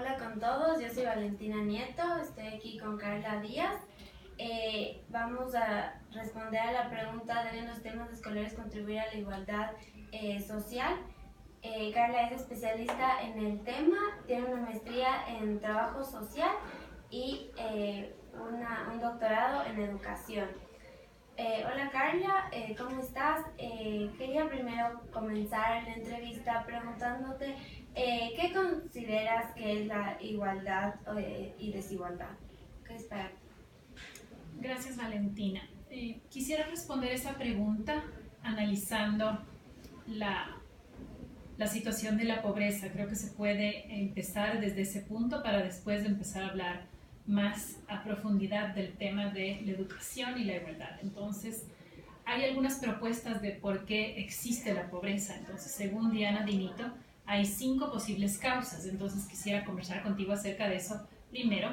Hola con todos, yo soy Valentina Nieto, estoy aquí con Carla Díaz. Vamos a responder a la pregunta: ¿deben los temas escolares contribuir a la igualdad social? Carla es especialista en el tema, tiene una maestría en trabajo social y un doctorado en educación. Hola Carla, ¿cómo estás? Quería primero comenzar la entrevista preguntándote ¿qué consideras que es la igualdad y desigualdad? ¿Qué es para ti? Gracias, Valentina. Quisiera responder esa pregunta analizando la situación de la pobreza. Creo que se puede empezar desde ese punto para después empezar a hablar más a profundidad del tema de la educación y la igualdad. Entonces, hay algunas propuestas de por qué existe la pobreza. Entonces, según Diana Dinito, hay 5 posibles causas. Entonces, quisiera conversar contigo acerca de eso primero.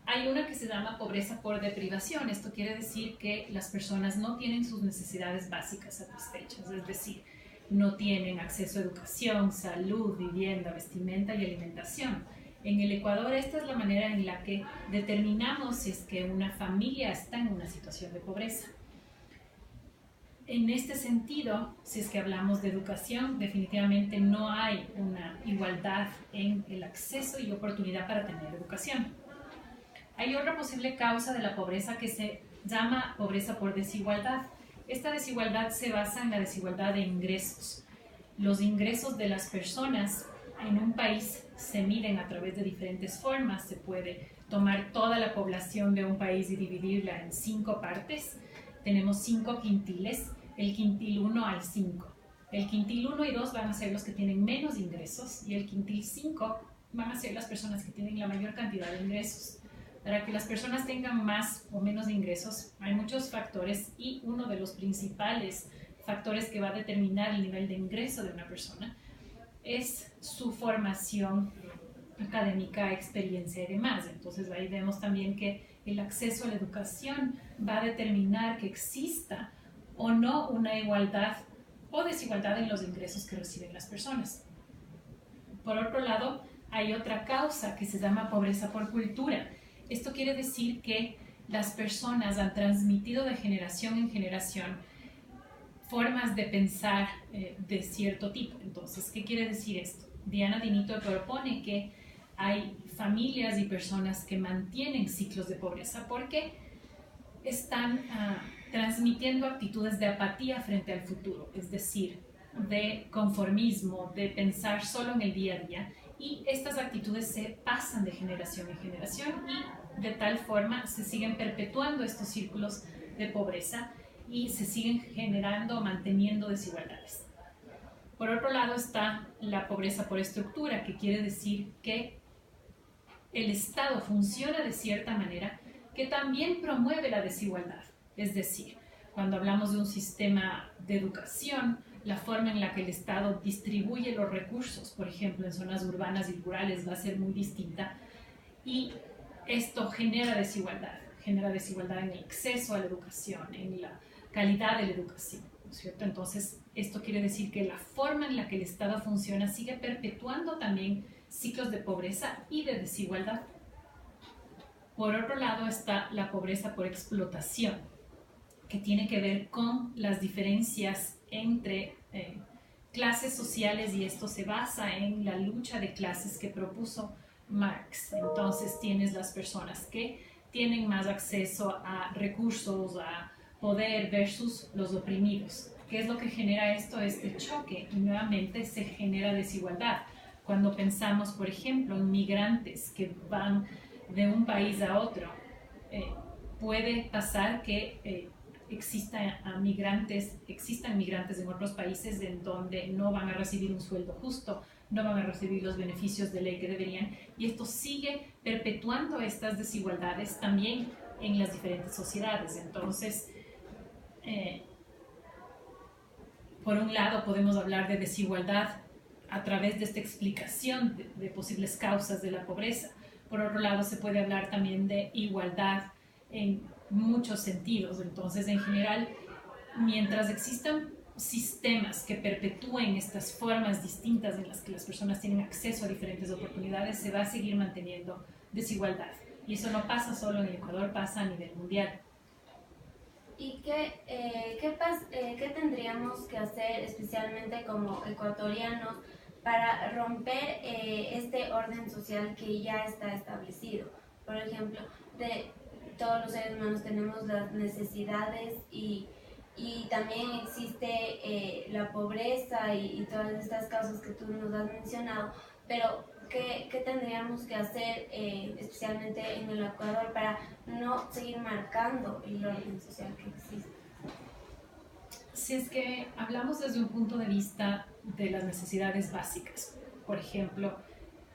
Hay una que se llama pobreza por deprivación. Esto quiere decir que las personas no tienen sus necesidades básicas satisfechas, es decir, no tienen acceso a educación, salud, vivienda, vestimenta y alimentación. En el Ecuador esta es la manera en la que determinamos si es que una familia está en una situación de pobreza. En este sentido, si es que hablamos de educación, definitivamente no hay una igualdad en el acceso y oportunidad para tener educación. Hay otra posible causa de la pobreza que se llama pobreza por desigualdad. Esta desigualdad se basa en la desigualdad de ingresos. Los ingresos de las personas en un país se miden a través de diferentes formas. Se puede tomar toda la población de un país y dividirla en 5 partes. Tenemos 5 quintiles, el quintil 1 al 5. El quintil 1 y 2 van a ser los que tienen menos ingresos y el quintil 5 van a ser las personas que tienen la mayor cantidad de ingresos. Para que las personas tengan más o menos ingresos hay muchos factores y uno de los principales factores que va a determinar el nivel de ingreso de una persona es su formación académica, experiencia y demás. Entonces ahí vemos también que el acceso a la educación va a determinar que exista o no una igualdad o desigualdad en los ingresos que reciben las personas. Por otro lado, hay otra causa que se llama pobreza por cultura. Esto quiere decir que las personas han transmitido de generación en generación formas de pensar de cierto tipo. Entonces, ¿qué quiere decir esto? Diana Dinito propone que hay familias y personas que mantienen ciclos de pobreza porque están transmitiendo actitudes de apatía frente al futuro, es decir, de conformismo, de pensar solo en el día a día, y estas actitudes se pasan de generación en generación y de tal forma se siguen perpetuando estos círculos de pobreza y se siguen generando, manteniendo desigualdades. Por otro lado está la pobreza por estructura, que quiere decir que el Estado funciona de cierta manera que también promueve la desigualdad. Es decir, cuando hablamos de un sistema de educación, la forma en la que el Estado distribuye los recursos, por ejemplo, en zonas urbanas y rurales, va a ser muy distinta y esto genera desigualdad en el acceso a la educación, en la calidad de la educación, ¿no es cierto? Entonces, esto quiere decir que la forma en la que el Estado funciona sigue perpetuando también ciclos de pobreza y de desigualdad. Por otro lado está la pobreza por explotación, que tiene que ver con las diferencias entre clases sociales, y esto se basa en la lucha de clases que propuso Marx. Entonces tienes las personas que tienen más acceso a recursos, a poder versus los oprimidos. ¿Qué es lo que genera esto? Este choque, y nuevamente se genera desigualdad. Cuando pensamos, por ejemplo, en migrantes que van de un país a otro, puede pasar que existan migrantes en otros países en donde no van a recibir un sueldo justo, no van a recibir los beneficios de ley que deberían, y esto sigue perpetuando estas desigualdades también en las diferentes sociedades. Entonces, por un lado podemos hablar de desigualdad a través de esta explicación de posibles causas de la pobreza. Por otro lado, se puede hablar también de igualdad en muchos sentidos. Entonces, en general, mientras existan sistemas que perpetúen estas formas distintas en las que las personas tienen acceso a diferentes oportunidades, se va a seguir manteniendo desigualdad. Y eso no pasa solo en el Ecuador, pasa a nivel mundial. ¿Y qué tendríamos que hacer especialmente como ecuatorianos para romper este orden social que ya está establecido? Por ejemplo, de todos los seres humanos tenemos las necesidades y también existe la pobreza y todas estas causas que tú nos has mencionado, pero ¿qué tendríamos que hacer especialmente en el Ecuador para no seguir marcando el orden social que existe? Si es que hablamos desde un punto de vista de las necesidades básicas, por ejemplo,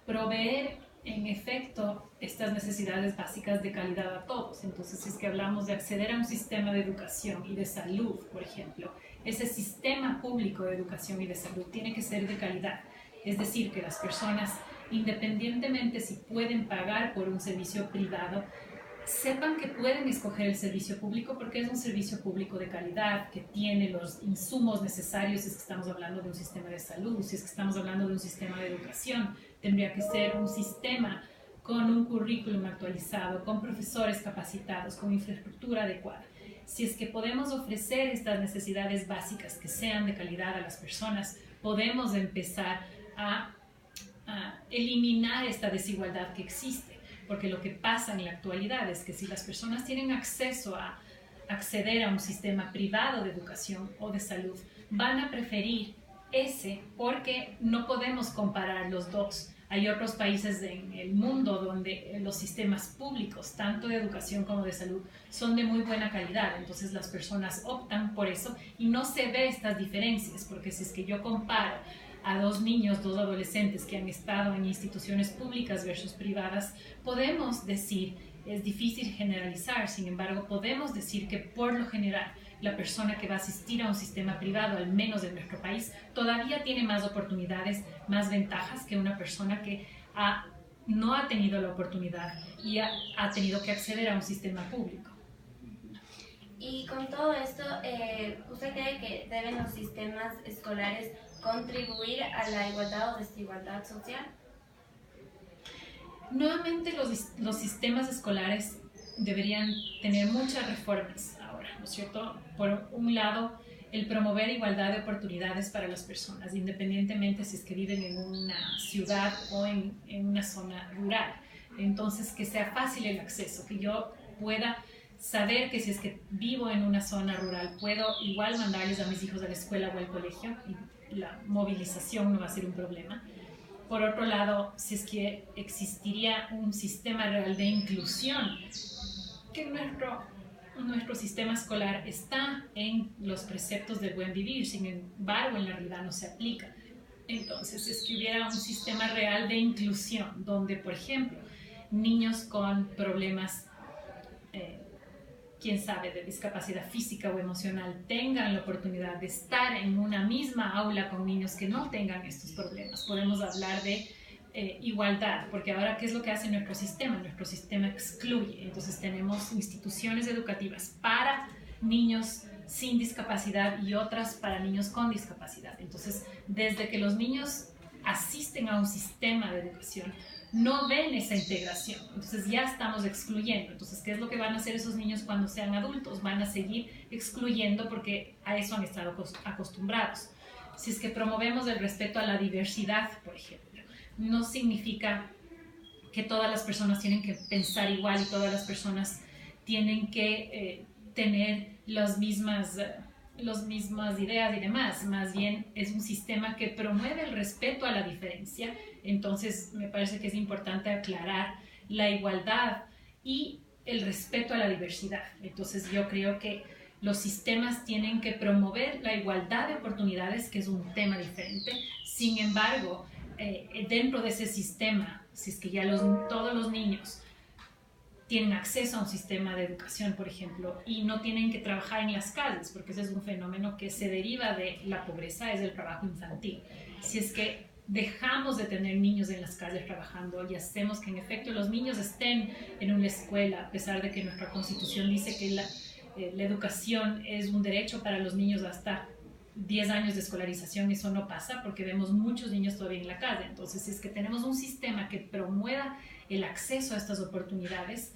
proveer en efecto estas necesidades básicas de calidad a todos. Entonces, si es que hablamos de acceder a un sistema de educación y de salud, por ejemplo, ese sistema público de educación y de salud tiene que ser de calidad. Es decir, que las personas, independientemente si pueden pagar por un servicio privado, sepan que pueden escoger el servicio público porque es un servicio público de calidad, que tiene los insumos necesarios. Si es que estamos hablando de un sistema de salud, si es que estamos hablando de un sistema de educación, tendría que ser un sistema con un currículum actualizado, con profesores capacitados, con infraestructura adecuada. Si es que podemos ofrecer estas necesidades básicas que sean de calidad a las personas, podemos empezar a eliminar esta desigualdad que existe. Porque lo que pasa en la actualidad es que si las personas tienen acceso a acceder a un sistema privado de educación o de salud, van a preferir ese porque no podemos comparar los dos. Hay otros países en el mundo donde los sistemas públicos, tanto de educación como de salud, son de muy buena calidad. Entonces las personas optan por eso y no se ve estas diferencias, porque si es que yo comparo a dos niños, dos adolescentes que han estado en instituciones públicas versus privadas, podemos decir, es difícil generalizar, sin embargo, podemos decir que por lo general la persona que va a asistir a un sistema privado, al menos en nuestro país, todavía tiene más oportunidades, más ventajas que una persona que no ha tenido la oportunidad y ha tenido que acceder a un sistema público. Y con todo esto, ¿usted cree que deben los sistemas escolares contribuir a la igualdad o desigualdad social? Nuevamente, los sistemas escolares deberían tener muchas reformas ahora, ¿no es cierto? Por un lado, el promover igualdad de oportunidades para las personas, independientemente si es que viven en una ciudad o en una zona rural. Entonces, que sea fácil el acceso, que yo pueda saber que si es que vivo en una zona rural, puedo igual mandarles a mis hijos a la escuela o al colegio y la movilización no va a ser un problema. Por otro lado, si es que existiría un sistema real de inclusión, que nuestro sistema escolar está en los preceptos del buen vivir, sin embargo en la realidad no se aplica. Entonces, si es que hubiera un sistema real de inclusión, donde, por ejemplo, niños con problemas quién sabe, de discapacidad física o emocional, tengan la oportunidad de estar en una misma aula con niños que no tengan estos problemas. Podemos hablar de igualdad, porque ahora, ¿qué es lo que hace nuestro sistema? Nuestro sistema excluye. Entonces tenemos instituciones educativas para niños sin discapacidad y otras para niños con discapacidad. Entonces, desde que los niños asisten a un sistema de educación, no ven esa integración, entonces ya estamos excluyendo. Entonces, ¿qué es lo que van a hacer esos niños cuando sean adultos? Van a seguir excluyendo porque a eso han estado acostumbrados. Si es que promovemos el respeto a la diversidad, por ejemplo, no significa que todas las personas tienen que pensar igual y todas las personas tienen que tener las mismas ideas y demás. Más bien es un sistema que promueve el respeto a la diferencia. Entonces me parece que es importante aclarar la igualdad y el respeto a la diversidad. Entonces yo creo que los sistemas tienen que promover la igualdad de oportunidades, que es un tema diferente. Sin embargo, dentro de ese sistema, si es que ya todos los niños tienen acceso a un sistema de educación, por ejemplo, y no tienen que trabajar en las calles, porque ese es un fenómeno que se deriva de la pobreza, es el trabajo infantil. Si es que dejamos de tener niños en las calles trabajando y hacemos que en efecto los niños estén en una escuela, a pesar de que nuestra Constitución dice que la educación es un derecho para los niños hasta 10 años de escolarización eso no pasa porque vemos muchos niños todavía en la calle. Entonces, si es que tenemos un sistema que promueva el acceso a estas oportunidades,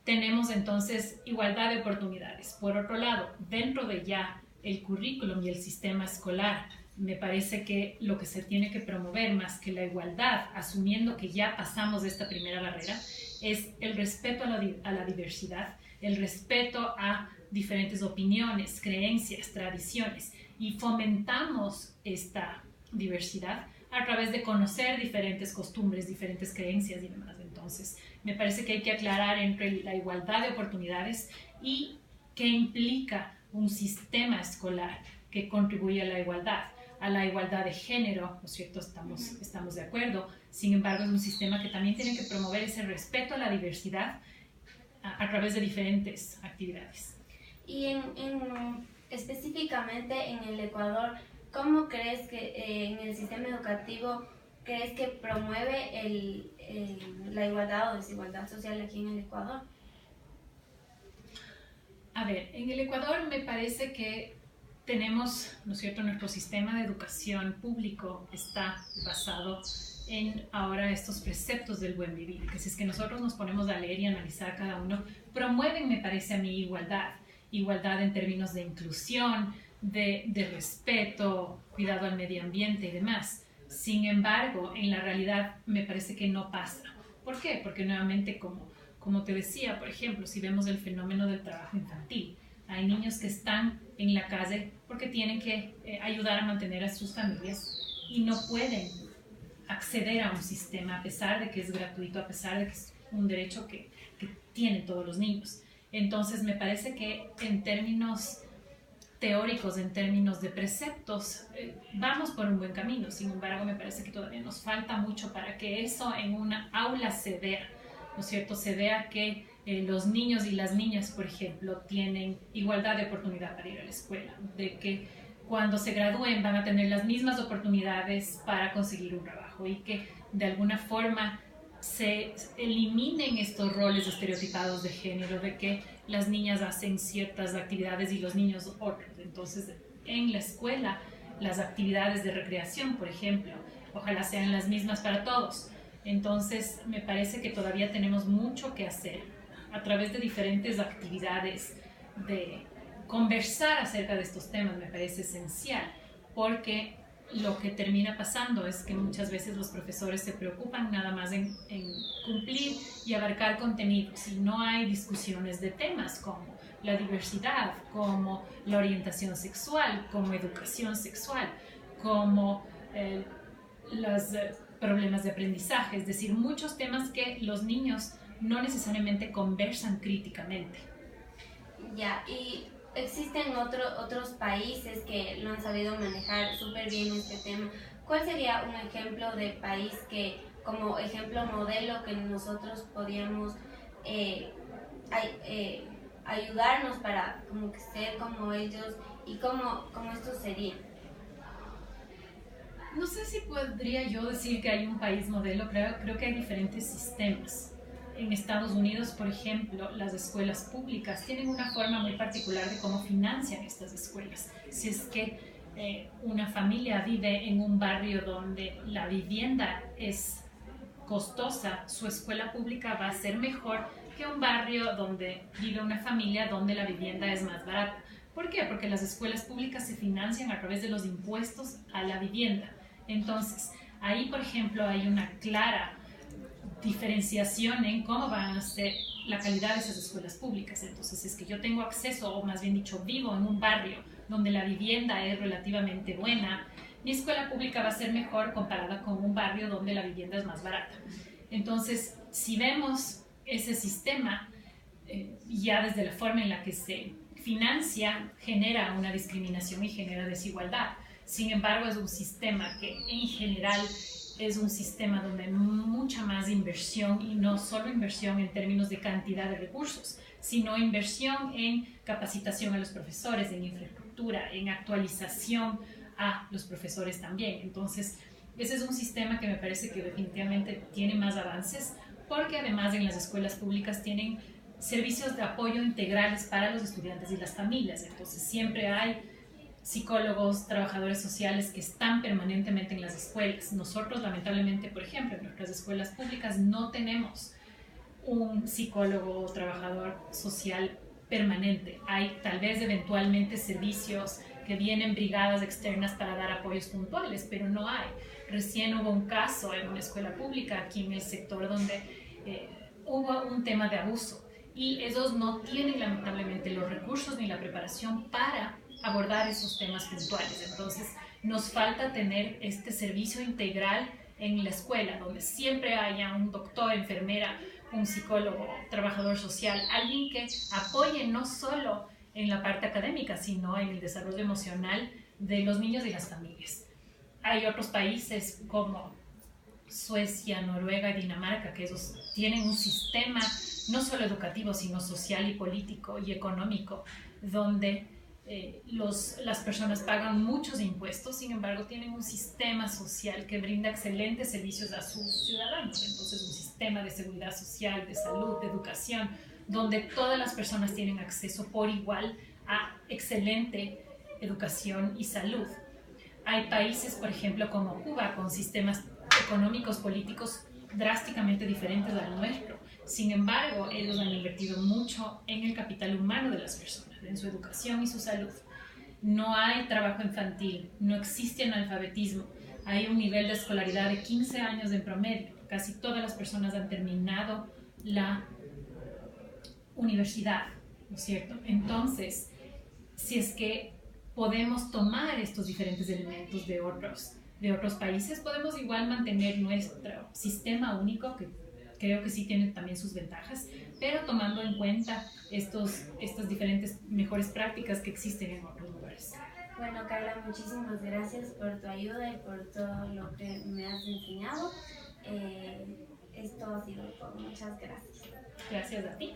tenemos entonces igualdad de oportunidades. Por otro lado, dentro de ya el currículum y el sistema escolar, me parece que lo que se tiene que promover más que la igualdad, asumiendo que ya pasamos de esta primera barrera, es el respeto a la diversidad, el respeto a diferentes opiniones, creencias, tradiciones, y fomentamos esta diversidad a través de conocer diferentes costumbres, diferentes creencias y demás. Entonces, me parece que hay que aclarar entre la igualdad de oportunidades y qué implica un sistema escolar que contribuye a la igualdad de género, ¿no es cierto? Estamos de acuerdo. Sin embargo, es un sistema que también tiene que promover ese respeto a la diversidad a través de diferentes actividades. Y específicamente en el Ecuador, ¿cómo crees que en el sistema educativo crees que promueve la igualdad o desigualdad social aquí en el Ecuador? A ver, en el Ecuador me parece que tenemos, ¿no es cierto?, nuestro sistema de educación público está basado en ahora estos preceptos del buen vivir, que si es que nosotros nos ponemos a leer y analizar cada uno, promueven, me parece a mí, igualdad en términos de inclusión, de respeto, cuidado al medio ambiente y demás. Sin embargo, en la realidad me parece que no pasa. ¿Por qué? Porque nuevamente, como te decía, por ejemplo, si vemos el fenómeno del trabajo infantil, hay niños que están en la calle porque tienen que ayudar a mantener a sus familias y no pueden acceder a un sistema a pesar de que es gratuito, a pesar de que es un derecho que tienen todos los niños. Entonces, me parece que en términos teóricos, en términos de preceptos, vamos por un buen camino. Sin embargo, me parece que todavía nos falta mucho para que eso en una aula se vea, ¿no es cierto? Se vea que los niños y las niñas, por ejemplo, tienen igualdad de oportunidad para ir a la escuela, de que cuando se gradúen van a tener las mismas oportunidades para conseguir un trabajo y que de alguna forma se eliminen estos roles estereotipados de género, de que las niñas hacen ciertas actividades y los niños otras. Entonces, en la escuela, las actividades de recreación, por ejemplo, ojalá sean las mismas para todos. Entonces, me parece que todavía tenemos mucho que hacer a través de diferentes actividades, de conversar acerca de estos temas, me parece esencial, porque lo que termina pasando es que muchas veces los profesores se preocupan nada más en cumplir y abarcar contenidos y no hay discusiones de temas como la diversidad, como la orientación sexual, como educación sexual, como los problemas de aprendizaje, es decir, muchos temas que los niños no necesariamente conversan críticamente. Ya, y existen otros países que lo han sabido manejar súper bien este tema. ¿Cuál sería un ejemplo de país que, como ejemplo modelo, que nosotros podíamos ayudarnos para como que ser como ellos y cómo esto sería? No sé si podría yo decir que hay un país modelo, creo que hay diferentes sistemas. En Estados Unidos, por ejemplo, las escuelas públicas tienen una forma muy particular de cómo financian estas escuelas. Si es que una familia vive en un barrio donde la vivienda es costosa, su escuela pública va a ser mejor que un barrio donde vive una familia donde la vivienda es más barata. ¿Por qué? Porque las escuelas públicas se financian a través de los impuestos a la vivienda. Entonces, ahí, por ejemplo, hay una clara diferenciación en cómo van a ser la calidad de esas escuelas públicas. Entonces, si es que yo tengo acceso, o más bien dicho, vivo en un barrio donde la vivienda es relativamente buena, mi escuela pública va a ser mejor comparada con un barrio donde la vivienda es más barata. Entonces, si vemos ese sistema, ya desde la forma en la que se financia, genera una discriminación y genera desigualdad. Sin embargo, es un sistema que en general es un sistema donde hay mucha más inversión, y no solo inversión en términos de cantidad de recursos, sino inversión en capacitación a los profesores, en infraestructura, en actualización a los profesores también. Entonces, ese es un sistema que me parece que definitivamente tiene más avances, porque además en las escuelas públicas tienen servicios de apoyo integrales para los estudiantes y las familias. Entonces, siempre hay psicólogos, trabajadores sociales que están permanentemente en las escuelas. Nosotros, lamentablemente, por ejemplo, en nuestras escuelas públicas no tenemos un psicólogo o trabajador social permanente. Hay tal vez eventualmente servicios que vienen brigadas externas para dar apoyos puntuales, pero no hay. Recién hubo un caso en una escuela pública aquí en el sector donde hubo un tema de abuso y ellos no tienen lamentablemente los recursos ni la preparación para abordar esos temas puntuales. Entonces nos falta tener este servicio integral en la escuela, donde siempre haya un doctor, enfermera, un psicólogo, trabajador social, alguien que apoye no solo en la parte académica, sino en el desarrollo emocional de los niños y las familias. Hay otros países como Suecia, Noruega y Dinamarca que ellos tienen un sistema no solo educativo, sino social y político y económico, donde las personas pagan muchos impuestos, sin embargo tienen un sistema social que brinda excelentes servicios a sus ciudadanos. Entonces un sistema de seguridad social, de salud, de educación, donde todas las personas tienen acceso por igual a excelente educación y salud. Hay países, por ejemplo, como Cuba, con sistemas económicos, políticos drásticamente diferentes al nuestro. Sin embargo, ellos han invertido mucho en el capital humano de las personas, en su educación y su salud. No hay trabajo infantil, no existe analfabetismo, hay un nivel de escolaridad de 15 años en promedio. Casi todas las personas han terminado la universidad, ¿no es cierto? Entonces, si es que podemos tomar estos diferentes elementos de otros países, podemos igual mantener nuestro sistema único, que creo que sí tiene también sus ventajas, pero tomando en cuenta estas diferentes mejores prácticas que existen en otros lugares. Bueno, Carla, muchísimas gracias por tu ayuda y por todo lo que me has enseñado. Esto ha sido todo. Muchas gracias. Gracias a ti.